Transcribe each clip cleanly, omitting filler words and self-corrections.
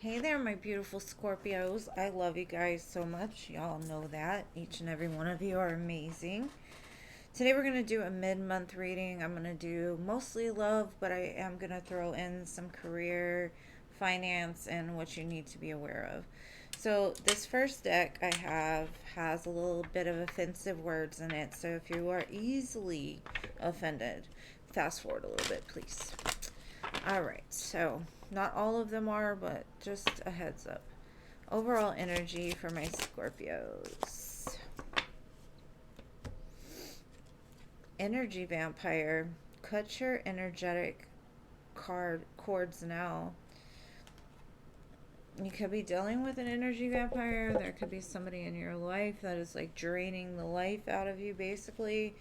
Hey there, my beautiful Scorpios. I love you guys so much. Y'all know that. Each and every one of you are amazing. Today we're going to do a mid month reading. I'm going to do mostly love, but I am going to throw in some career, finance, and what you need to be aware of. So, this first deck I have has a little bit of offensive words in it. So, if you are easily offended, fast forward a little bit, please. All right, so not all of them are, but just a heads up. Overall energy for my Scorpios. Energy vampire. Cut your energetic cords now. You could be dealing with an energy vampire. There could be somebody in your life that is like draining the life out of you, basically.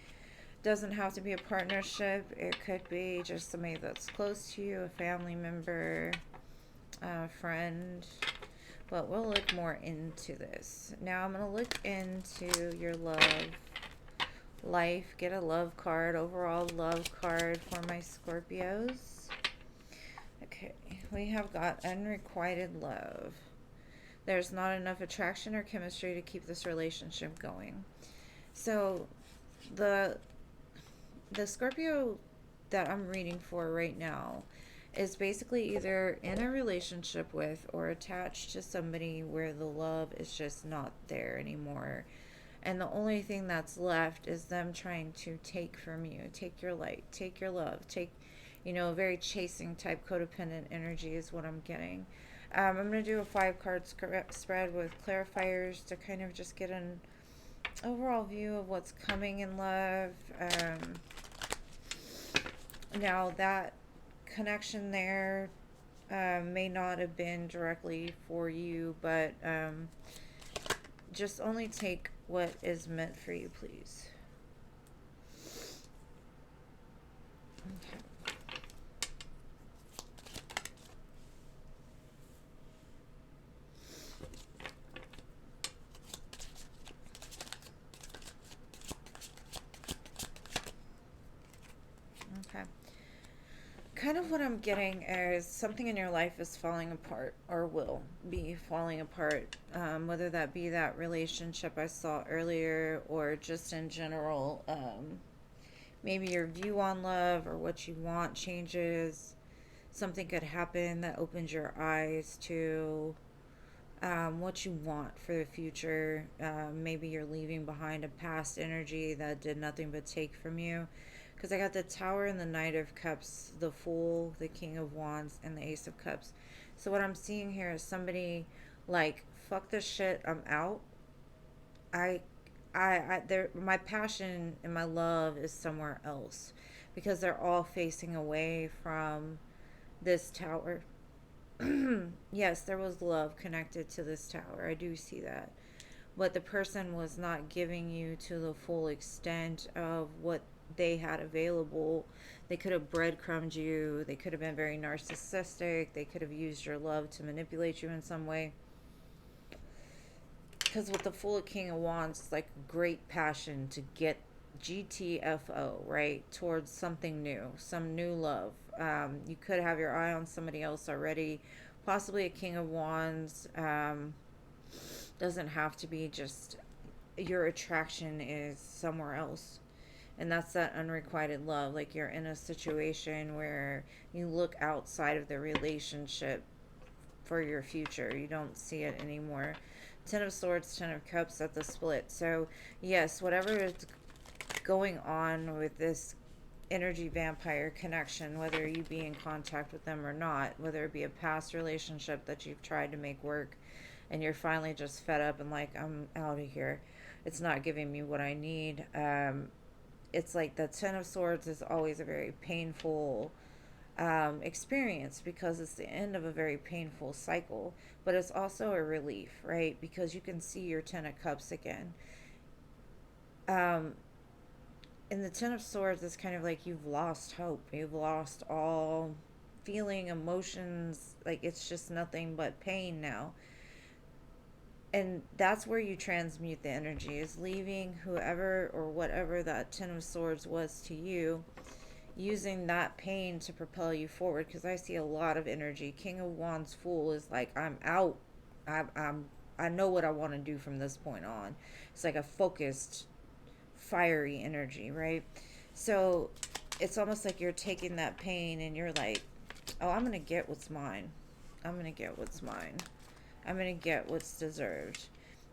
Doesn't have to be a partnership. It could be just somebody that's close to you, a family member, a friend. But we'll look more into this. Now I'm going to look into your love life. Get a love card, overall love card for my Scorpios. Okay, we have got unrequited love. There's not enough attraction or chemistry to keep this relationship going. So the Scorpio that I'm reading for right now is basically either in a relationship with or attached to somebody where the love is just not there anymore. And the only thing that's left is them trying to take from you, take your light, take your love, take, very chasing type codependent energy is what I'm getting. I'm going to do a 5 card spread with clarifiers to kind of just get an overall view of what's coming in love. Now, that connection there may not have been directly for you, but just only take what is meant for you, please. Okay. Okay. Kind of what I'm getting is something in your life is falling apart or will be falling apart, whether that be that relationship I saw earlier or just in general. Maybe your view on love or what you want changes. Something could happen that opens your eyes to what you want for the future. Maybe you're leaving behind a past energy that did nothing but take from you. Because I got the Tower and the Knight of Cups, the Fool, the King of Wands, and the Ace of Cups. So what I'm seeing here is somebody like, fuck this shit, I'm out. I, my passion and my love is somewhere else, because they're all facing away from this tower. Yes, there was love connected to this tower. I do see that. But the person was not giving you to the full extent of what they had available. They could have breadcrumbed you. They could have been very narcissistic. They could have used your love to manipulate you in some way. Because with the Fool of King of Wands, it's like great passion to get GTFO, right? Towards something new, some new love. You could have your eye on somebody else already, possibly a King of Wands. Doesn't have to be just your attraction is somewhere else. And that's that unrequited love. Like you're in a situation where you look outside of the relationship for your future. You don't see it anymore. Ten of Swords, Ten of Cups at the split. So, yes, whatever is going on with this energy vampire connection, whether you be in contact with them or not, whether it be a past relationship that you've tried to make work and you're finally just fed up and like, I'm out of here. It's not giving me what I need. It's like the Ten of Swords is always a very painful experience, because it's the end of a very painful cycle, but it's also a relief, right? Because you can see your Ten of Cups again. Um, in the Ten of Swords, it's kind of like you've lost hope. You've lost all feeling, emotions. Like it's just nothing but pain now. And that's where you transmute the energy, is leaving whoever or whatever that Ten of Swords was to you. using that pain to propel you forward, because I see a lot of energy. King of Wands Fool is like, I'm out. I'm I know what I want to do from this point on. It's like a focused, fiery energy, right? So it's almost like you're taking that pain and you're like, oh, I'm going to get what's mine. I'm going to get what's mine. I'm going to get what's deserved.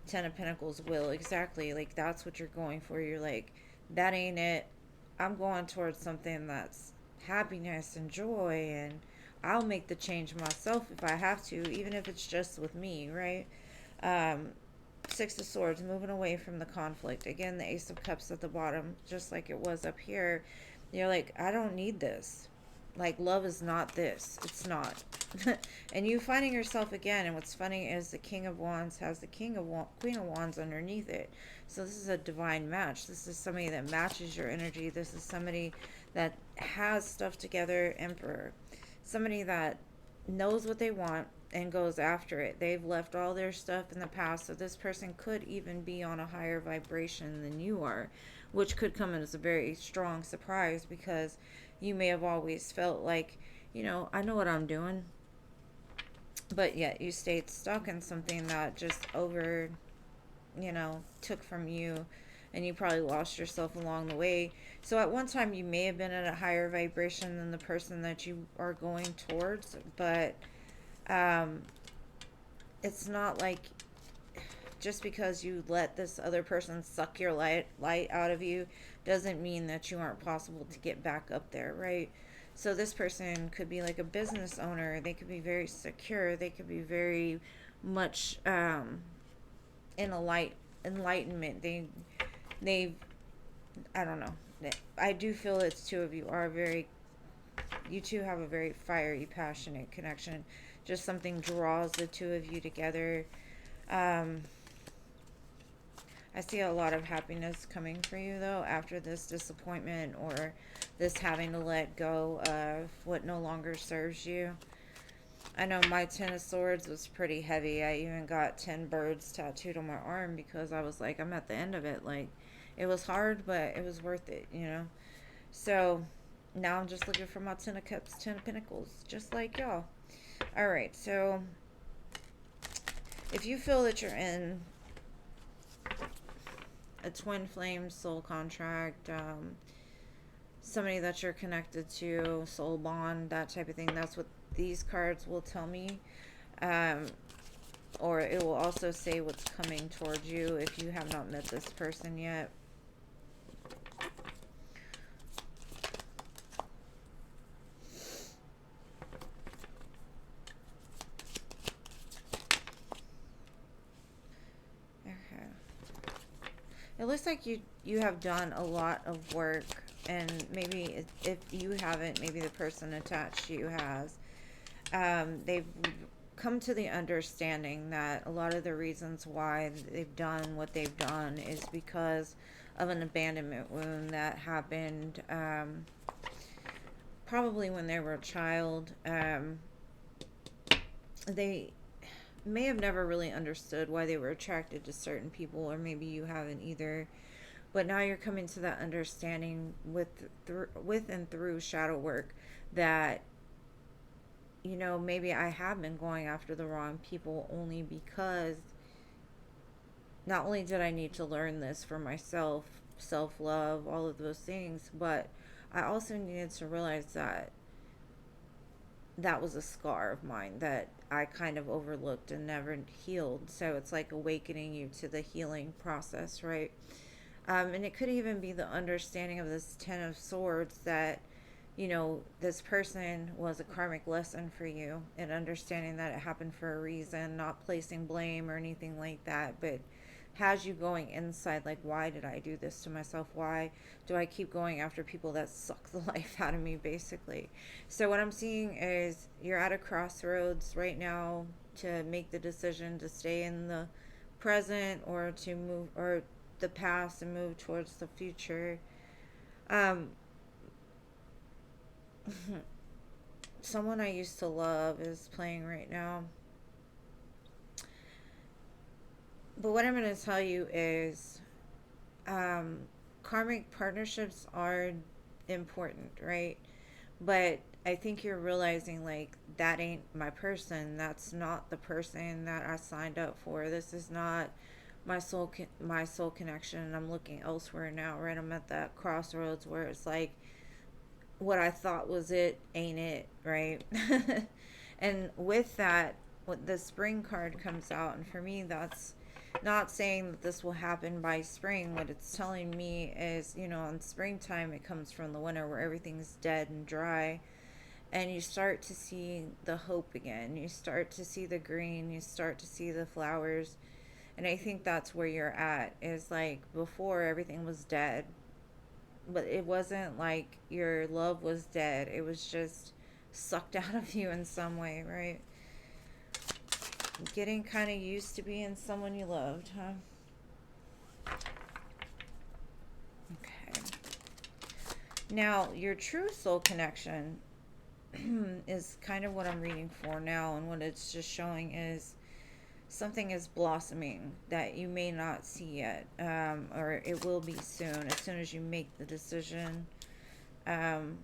Ten of Pentacles will. Exactly. Like, that's what you're going for. You're like, that ain't it. I'm going towards something that's happiness and joy, and I'll make the change myself if I have to, even if it's just with me, right? Um, Six of Swords, moving away from the conflict. Again, the Ace of Cups at the bottom, just like it was up here. You're like, I don't need this. Like, love is not this. It's not. And you finding yourself again, and what's funny is the King of Wands has the Queen of Wands underneath it. So this is a divine match. This is somebody that matches your energy. This is somebody that has stuff together. Emperor. Somebody that knows what they want and goes after it. They've left all their stuff in the past, so this person could even be on a higher vibration than you are, which could come as a very strong surprise, because you may have always felt like, I know what I'm doing, but yet you stayed stuck in something that just took from you, and you probably lost yourself along the way. So at one time you may have been at a higher vibration than the person that you are going towards, but um, it's not like just because you let this other person suck your light out of you doesn't mean that you aren't possible to get back up there, right? So this person could be like a business owner. They could be very secure. They could be very much in a light enlightenment. They I don't know. I do feel it's two of you are very, you two have a very fiery, passionate connection. Just something draws the two of you together. Um, I see a lot of happiness coming for you, though, after this disappointment or this having to let go of what no longer serves you. I know my Ten of Swords was pretty heavy. I even got 10 birds tattooed on my arm because I was like, I'm at the end of it. Like, it was hard, but it was worth it. So now I'm just looking for my Ten of Cups, Ten of Pentacles, just like y'all. All right, so if you feel that you're in a twin flame soul contract, somebody that you're connected to, soul bond, that type of thing, that's what these cards will tell me. Um, or it will also say what's coming towards you if you have not met this person yet. Okay. It looks like you have done a lot of work, and maybe if you haven't, maybe the person attached to you has. They've come to the understanding that a lot of the reasons why they've done what they've done is because of an abandonment wound that happened probably when they were a child. They may have never really understood why they were attracted to certain people, or maybe you haven't either. But now you're coming to that understanding with and through shadow work that maybe I have been going after the wrong people, only because not only did I need to learn this for myself, self-love, all of those things, but I also needed to realize that that was a scar of mine that I kind of overlooked and never healed. So it's like awakening you to the healing process, right? And it could even be the understanding of this Ten of Swords that, this person was a karmic lesson for you, and understanding that it happened for a reason, not placing blame or anything like that, but has you going inside, like, why did I do this to myself? Why do I keep going after people that suck the life out of me, basically? So what I'm seeing is you're at a crossroads right now to make the decision to stay in the present or to move, or the past and move towards the future. Um, Someone I used to love is playing right now. But what I'm going to tell you is um, karmic partnerships are important, right? But I think you're realizing like that ain't my person. That's not the person that I signed up for. This is not my soul connection. I'm looking elsewhere now, right? I'm at that crossroads where it's like what I thought was it ain't it, right? And with that, what the spring card comes out, and for me, that's not saying that this will happen by spring. What it's telling me is, in springtime, it comes from the winter where everything's dead and dry, and you start to see the hope again. You start to see the green, you start to see the flowers. And I think that's where you're at, is like before everything was dead, but it wasn't like your love was dead. It was just sucked out of you in some way, right? Getting kind of used to being someone you loved, huh? Okay. Now, your true soul connection is kind of what I'm reading for now, and what it's just showing is something is blossoming that you may not see yet, or it will be soon, as soon as you make the decision, um,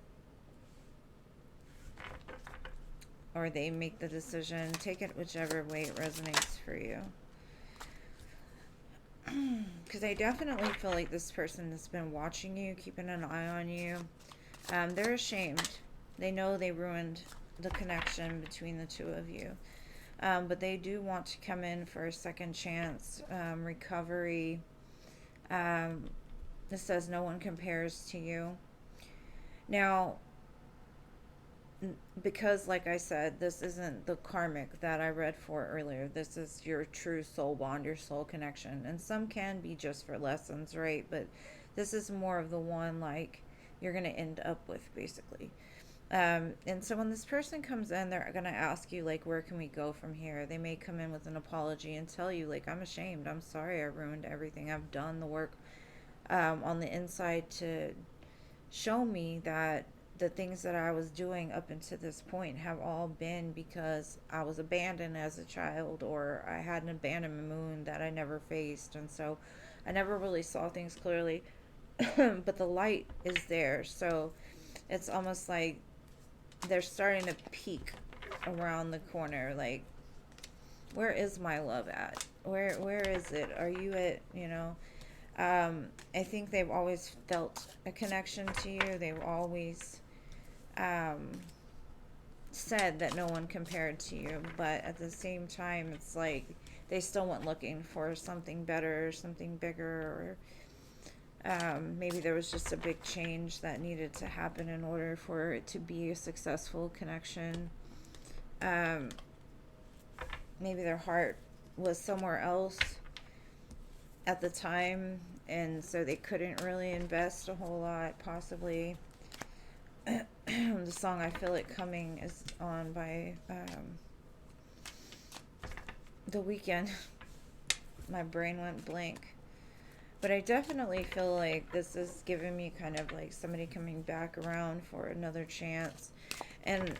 or they make the decision. Take it whichever way it resonates for you. Because I definitely feel like this person has been watching you, keeping an eye on you. They're ashamed. They know they ruined the connection between the two of you. But they do want to come in for a second chance, recovery. Um, this says no one compares to you. Now, because, like I said, this isn't the karmic that I read for earlier. This is your true soul bond, your soul connection. And some can be just for lessons, right? But this is more of the one like you're going to end up with, basically. And so when this person comes in, they're going to ask you, like, where can we go from here? They may come in with an apology and tell you, like, I'm ashamed. I'm sorry I ruined everything. I've done the work on the inside to show me that the things that I was doing up until this point have all been because I was abandoned as a child, or I had an abandonment wound that I never faced. And so I never really saw things clearly. But the light is there. So it's almost like they're starting to peek around the corner, like, where is my love at? Where is it? Are you at, I think they've always felt a connection to you. They've always um, said that no one compared to you, but at the same time, it's like they still went looking for something better, something bigger, or maybe there was just a big change that needed to happen in order for it to be a successful connection. Um, Maybe their heart was somewhere else at the time, and so they couldn't really invest a whole lot, possibly. The song I Feel It Coming is on by The Weekend. My brain went blank. But I definitely feel like this is giving me kind of like somebody coming back around for another chance. And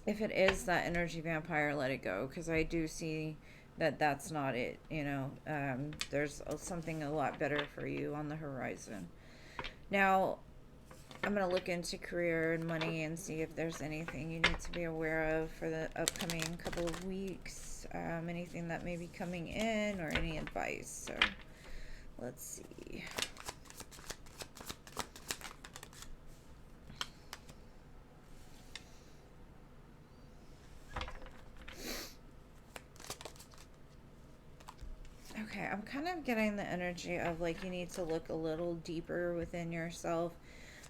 if it is that energy vampire, let it go. Because I do see that that's not it. There's something a lot better for you on the horizon. Now, I'm going to look into career and money and see if there's anything you need to be aware of for the upcoming couple of weeks. Anything that may be coming in, or any advice. So let's see. Okay, I'm kind of getting the energy of like you need to look a little deeper within yourself.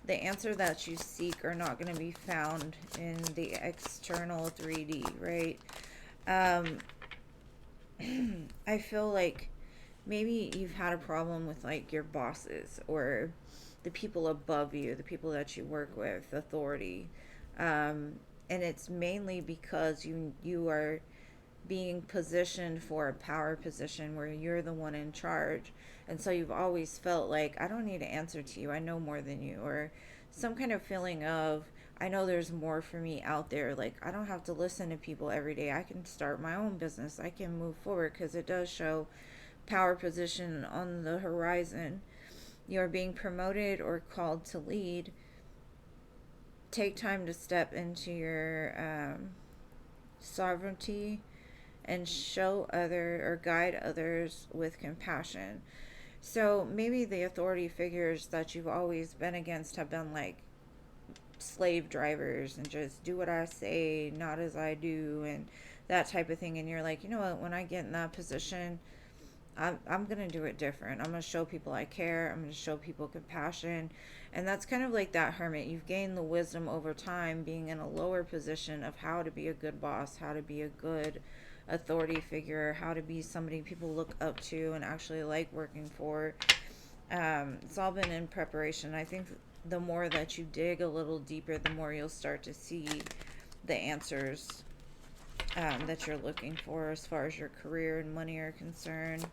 The answer that you seek are not going to be found in the external 3D, right? Um, I feel like maybe you've had a problem with like your bosses, or the people above you, the people that you work with, authority. And it's mainly because you are being positioned for a power position where you're the one in charge. And so you've always felt like, I don't need to answer to you. I know more than you. Or some kind of feeling of, I know there's more for me out there. Like, I don't have to listen to people every day. I can start my own business. I can move forward, because it does show power position on the horizon. You're being promoted or called to lead, take time to step into your sovereignty and show other or guide others with compassion. So maybe the authority figures that you've always been against have been like slave drivers and just do what I say, not as I do, and that type of thing. And you're like, you know what, when I get in that position, I'm going to do it different. I'm going to show people I care. I'm going to show people compassion. And that's kind of like that hermit. You've gained the wisdom over time being in a lower position of how to be a good boss, how to be a good authority figure, how to be somebody people look up to and actually like working for. It's all been in preparation. I think the more that you dig a little deeper, the more you'll start to see the answers that you're looking for as far as your career and money are concerned.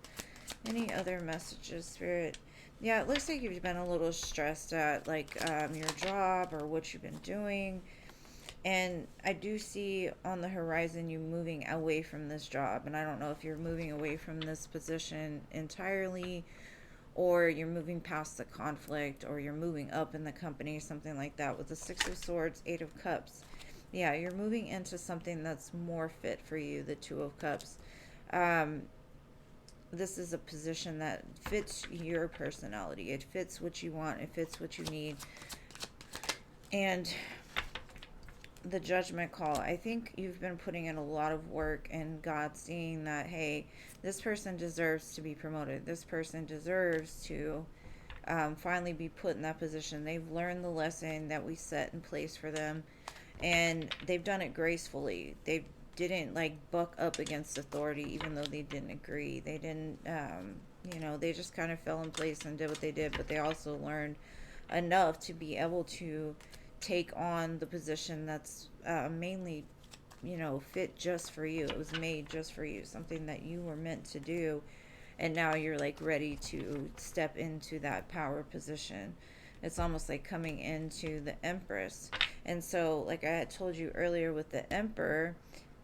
Any other messages, Spirit? Yeah, it looks like you've been a little stressed at like your job or what you've been doing. And I do see on the horizon you moving away from this job. And I don't know if you're moving away from this position entirely, or you're moving past the conflict, or you're moving up in the company, something like that. With the Six of Swords, Eight of Cups. Yeah, you're moving into something that's more fit for you, the Two of Cups. Um, this is a position that fits your personality. It fits what you want. It fits what you need. And the judgment call, I think you've been putting in a lot of work, and God seeing that, hey, this person deserves to be promoted. This person deserves to finally be put in that position. They've learned the lesson that we set in place for them, and they've done it gracefully. They didn't like buck up against authority even though they didn't agree. They didn't they just kind of fell in place and did what they did, but they also learned enough to be able to take on the position that's mainly fit just for you. It was made just for you, something that you were meant to do, and now you're like ready to step into that power position. It's almost like coming into the Empress. And so, like I had told you earlier with the Emperor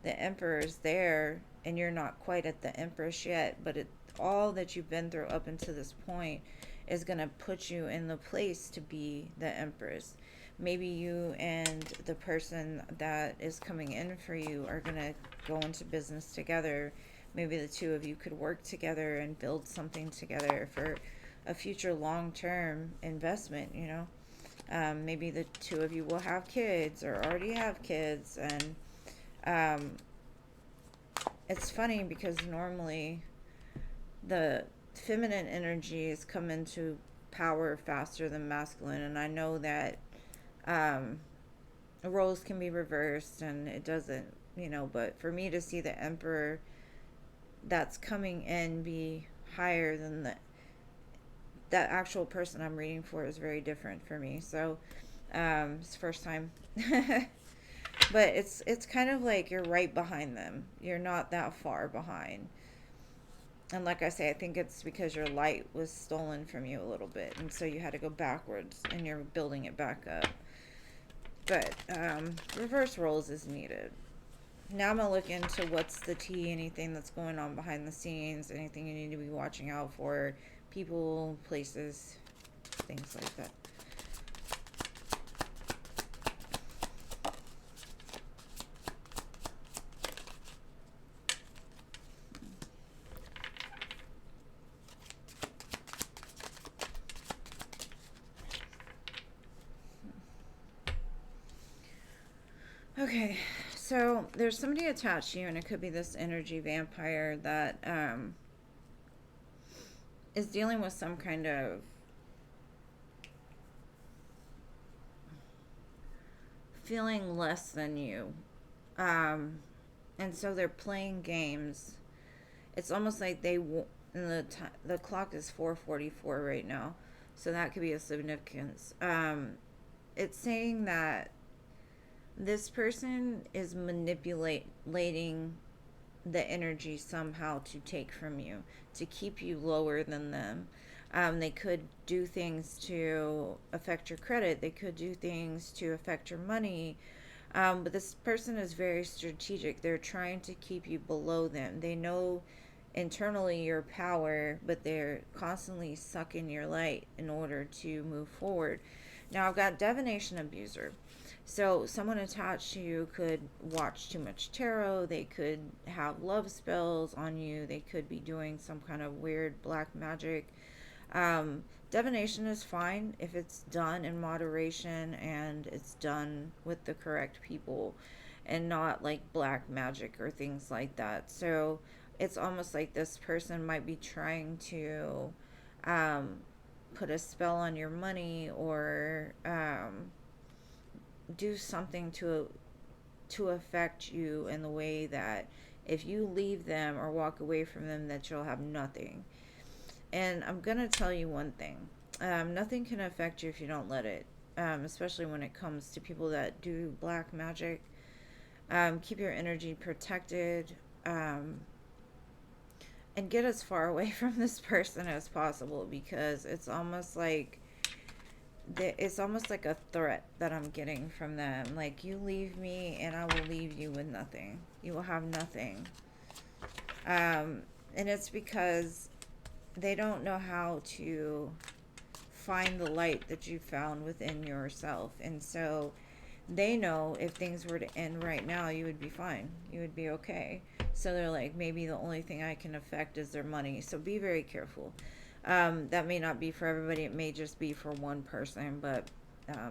is there, and you're not quite at the Empress yet, but all that you've been through up until this point is going to put you in the place to be the Empress. Maybe you and the person that is coming in for you are going to go into business together. Maybe the two of you could work together and build something together for a future long-term investment, maybe the two of you will have kids or already have kids. And it's funny because normally the feminine energies come into power faster than masculine, and I know that roles can be reversed and it doesn't, but for me to see the Emperor that's coming in be higher than that actual person I'm reading for is very different for me. So it's the first time. But it's kind of like you're right behind them. You're not that far behind. And like I say, I think it's because your light was stolen from you a little bit, and so you had to go backwards, and you're building it back up. But reverse roles is needed. Now I'm going to look into what's the tea, anything that's going on behind the scenes, anything you need to be watching out for, people, places, things like that. Okay, so there's somebody attached to you, and it could be this energy vampire that is dealing with some kind of feeling less than you. And so they're playing games. It's almost like the clock is 4:44 right now, so that could be a significance. It's saying that this person is manipulating the energy somehow to take from you, to keep you lower than them. They could do things to affect your credit. They could do things to affect your money. But this person is very strategic. They're trying to keep you below them. They know internally your power, but they're constantly sucking your light in order to move forward. Now I've got divination abuser. So someone attached to you could watch too much tarot, they could have love spells on you, they could be doing some kind of weird black magic. Divination is fine if it's done in moderation and it's done with the correct people and not like black magic or things like that. So it's almost like this person might be trying to um, put a spell on your money or do something to affect you in the way that if you leave them or walk away from them that you'll have nothing. And I'm going to tell you one thing. Nothing can affect you if you don't let it, especially when it comes to people that do black magic. Keep your energy protected, um, and get as far away from this person as possible, because it's almost like a threat that I'm getting from them. Like, you leave me and I will leave you with nothing. You will have nothing. And it's because they don't know how to find the light that you found within yourself. And so they know if things were to end right now, you would be fine. You would be okay. So they're like, maybe the only thing I can affect is their money. So be very careful. That may not be for everybody. It may just be for one person, but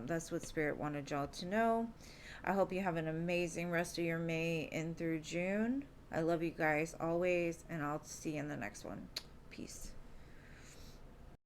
that's what Spirit wanted y'all to know. I hope you have an amazing rest of your May and through June. I love you guys always, and I'll see you in the next one. Peace.